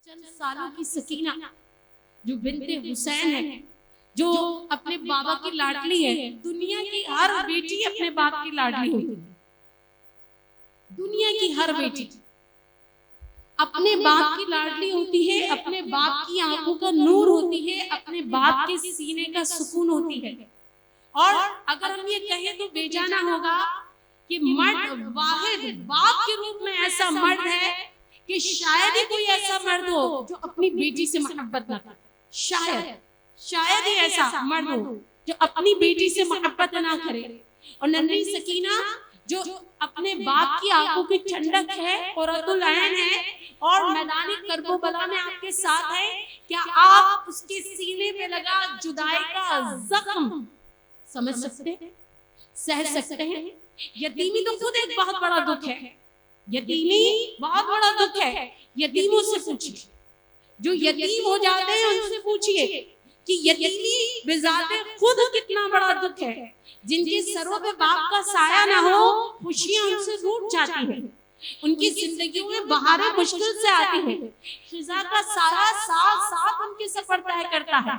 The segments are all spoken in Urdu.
چند سالوں کی سکینہ جو بنت حسین ہے، جو اپنے بابا کی لاڈلی ہے. دنیا کی ہر بیٹی اپنے باپ کی لاڈلی ہوتی ہے. دنیا کی ہر بیٹی اپنے باپ کی لاڈلی ہوتی ہے، اپنے باپ کی آنکھوں کا نور ہوتی ہے، اپنے باپ کے سینے کا سکون ہوتی ہے. اور اگر ہم یہ کہیں تو بے جانا ہوگا کہ مرد واحد باپ کے روپ میں ایسا مرد ہے کہ شاید ہی کوئی ایسا مرد ہو جو اپنی بیٹی سے محبت نہ کرے. شاید ہی ایسا مرد ہو جو اپنی بیٹی سے محبت نہ کرے. اور ننھی سکینہ جو اپنے باپ کی آنکھوں کی ٹھنڈک ہے، قرۃ العین ہے، اور میدان کربلا میں آپ کے ساتھ ہے. کیا آپ اس کے سینے پہ لگا جدائی کا زخم سمجھ سکتے ہیں، سہ سکتے ہیں؟ یتیمی تو خود ایک بہت بڑا دکھ ہے. یتیمی بہت بڑا دکھ ہے. یتیموں سے پوچھیے، جو یتیم ہو جاتے ہیں ان سے پوچھیے کہ یتیمی بذات خود کتنا بڑا دکھ ہے. جن کے سروں پہ باپ کا سایہ نہ ہو، خوشیاں ان سے روٹ جاتی ہیں، ان کی زندگیوں میں بہاریں مشکل سے آتی ہیں. خزاں کا سایہ ساتھ ساتھ ان کے سفر طے کرتا ہے.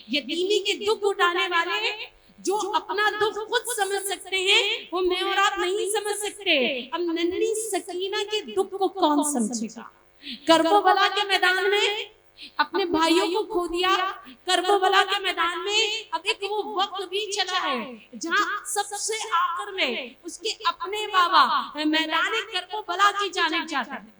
یتیمی کے دکھ اٹھانے والے جو اپنا دکھ خود سمجھ سکتے ہیں، وہ میں اور آپ نہیں سمجھ سکتے. اب ننھی سکینہ کے دکھ کو کون سمجھے گا؟ کربلا کے میدان میں اپنے بھائیوں کو کھو دیا. کربلا کے میدان میں اب ایک وہ وقت بھی چلا ہے جہاں سب سے آخر میں اس کے اپنے بابا میدان کربلا کی جانب جاتے ہیں.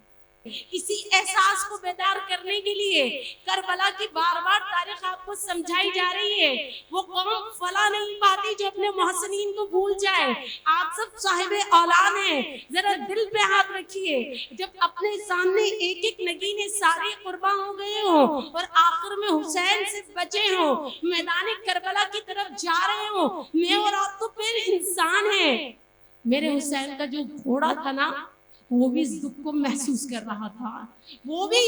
اسی احساس کو بیدار کرنے کے لیے کربلا کی بار بار تاریخ آپ کو سمجھائی جا رہی ہے. وہ قوم فلا نہیں پاتی جو اپنے محسنین کو بھول جائے. آپ سب صاحب اولاد ہیں، ذرا دل پہ ہاتھ رکھیے. جب اپنے سامنے ایک ایک نگینے سارے قربان ہو گئے ہوں اور آخر میں حسین سے بچے ہوں، میدان کربلا کی طرف جا رہے ہوں، میں اور آپ تو پھر انسان ہیں. میرے حسین کا جو گھوڑا تھا نا، وہ بھی اس دکھ کو محسوس کر رہا تھا. وہ بھی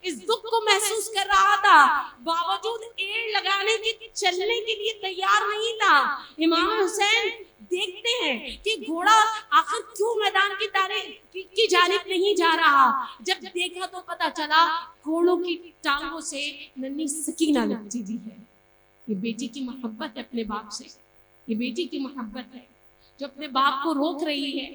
اس دکھ کو محسوس کر رہا تھا، باوجود ایڑ لگانے کے چلنے کے لیے تیار نہیں تھا. امام حسین دیکھتے ہیں کہ گھوڑا آخر کیوں میدان کی جانب نہیں جا رہا. جب دیکھا تو پتا چلا گھوڑوں کی ٹانگوں سے ننھی سکینہ لپٹی ہوئی ہے. یہ بیٹی کی محبت ہے اپنے باپ سے. یہ بیٹی کی محبت ہے جو اپنے باپ کو روک رہی ہے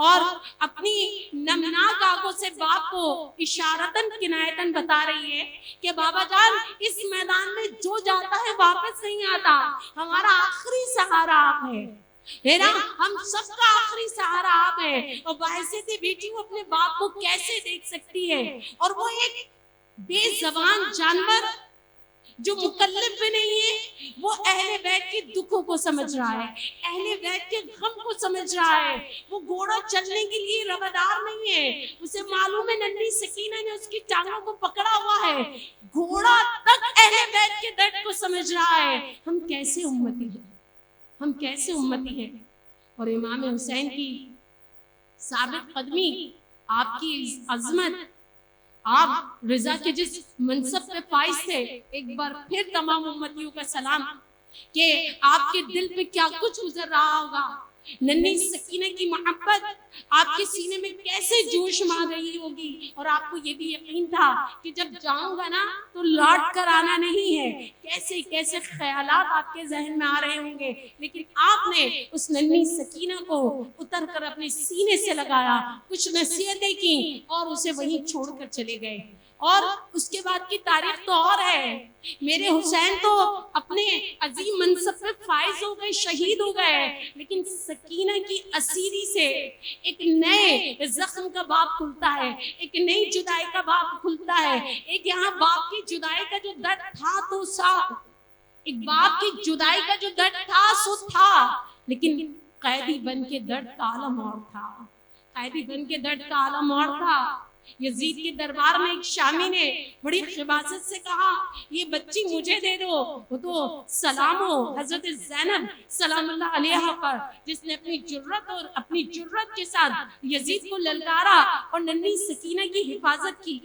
اور اپنی نمناک آنکھوں سے باپ کو اشارتاً کنایتاً بتا رہی ہے کہ بابا جان، اس میدان میں جو جاتا ہے واپس نہیں آتا. ہمارا آخری سہارا آپ ہے نا، ہم سب کا آخری سہارا آپ ہے. اور بحیثیت بیٹی وہ اپنے باپ کو کیسے دیکھ سکتی ہے؟ اور وہ ایک بے زبان جانور جو مکلف بھی نہیں ہے، وہ اہل بیت کے دکھوں کو سمجھ رہا ہے، اہل بیت کے غم کو سمجھ رہا ہے. وہ گھوڑا چلنے کے لیے روادار نہیں ہے. اسے معلوم ہے ننھی سکینہ نے اس کی ٹانگوں کو پکڑا ہوا ہے. گھوڑا تک اہل بیت کے درد کو سمجھ رہا ہے. ہم کیسے امتی ہیں، ہم کیسے امتی ہیں. اور امام حسین کی ثابت قدمی، آپ کی عظمت، آپ رضا کے جس منصب پہ فائز تھے، ایک بار پھر تمام امتیوں کا سلام کہ آپ کے دل پہ کیا کچھ گزر رہا ہوگا. ننھی سکینہ کی محبت آپ کے سینے میں کیسے جوش مار رہی ہوگی. اور آپ کو یہ بھی یقین تھا کہ جب جاؤں گا نا تو لوٹ کر آنا نہیں ہے. کیسے کیسے خیالات آپ کے ذہن میں آ رہے ہوں گے، لیکن آپ نے اس ننھی سکینہ کو اتر کر اپنے سینے سے لگایا، کچھ نصیحتیں کی اور اسے وہیں چھوڑ کر چلے گئے. اور اس کے بعد کی تاریخ تو اور ہے. میرے حسین تو اپنے عظیم منصب پہ فائز ہو گئے، شہید ہو گئے، لیکن سکینہ کی اسیری سے ایک نئے زخم کا باب کھلتا ہے، ایک نئی جدائی کا باب کھلتا ہے. ایک یہاں باپ کی جدائی کا جو درد تھا تو ایک باپ کی جدائی کا جو درد تھا سو تھا، لیکن قیدی بن کے درد کا عالم اور تھا. قیدی بن کے درد کا عالم اور تھا. یزید کے دربار میں ایک شامی نے بڑی خباثت سے کہا، یہ بچی مجھے دے دو. وہ تو سلام ہو حضرت زینب سلام اللہ علیہا پر، جس نے اپنی جرت اور اپنی جرت کے ساتھ یزید کو للکارا اور ننھی سکینہ کی حفاظت کی.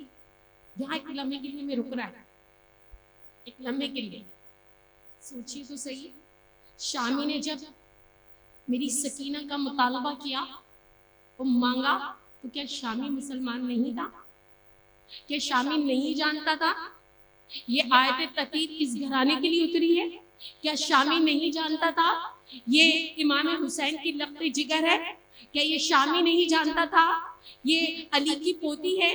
یہاں ایک لمحے کے لیے میں رک رہا ہے، ایک لمحے کے لیے سوچیے تو صحیح. شامی نے جب میری سکینہ کا مطالبہ کیا، وہ مانگا، تو کیا شامی مسلمان نہیں تھا؟ کیا شامی نہیں جانتا تھا یہ آیت تطہیر اس گھرانے کے لیے اتری ہے؟ کیا شامی نہیں جانتا تھا یہ امام حسین کی لخت جگر ہے؟ کیا یہ شامی نہیں جانتا تھا یہ علی کی پوتی ہے،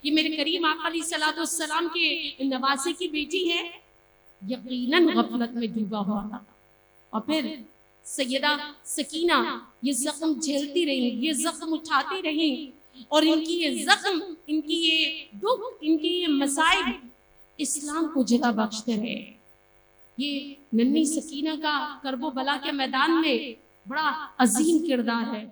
یہ میرے کریم آقا علیہ الصلوۃ والسلام کے نواسے کی بیٹی ہے؟ یقیناً غفلت میں ڈوبا ہوا تھا۔ اور پھر سیدہ سکینہ یہ زخم جھیلتی رہیں، یہ زخم اٹھاتی رہیں، اور ان کی یہ زخم، ان کی یہ دکھ، ان کی یہ مصائب اسلام کو جلا بخشتے رہے۔ یہ ننھی سکینہ کا کرب و بلا کے میدان میں بڑا عظیم کردار ہے۔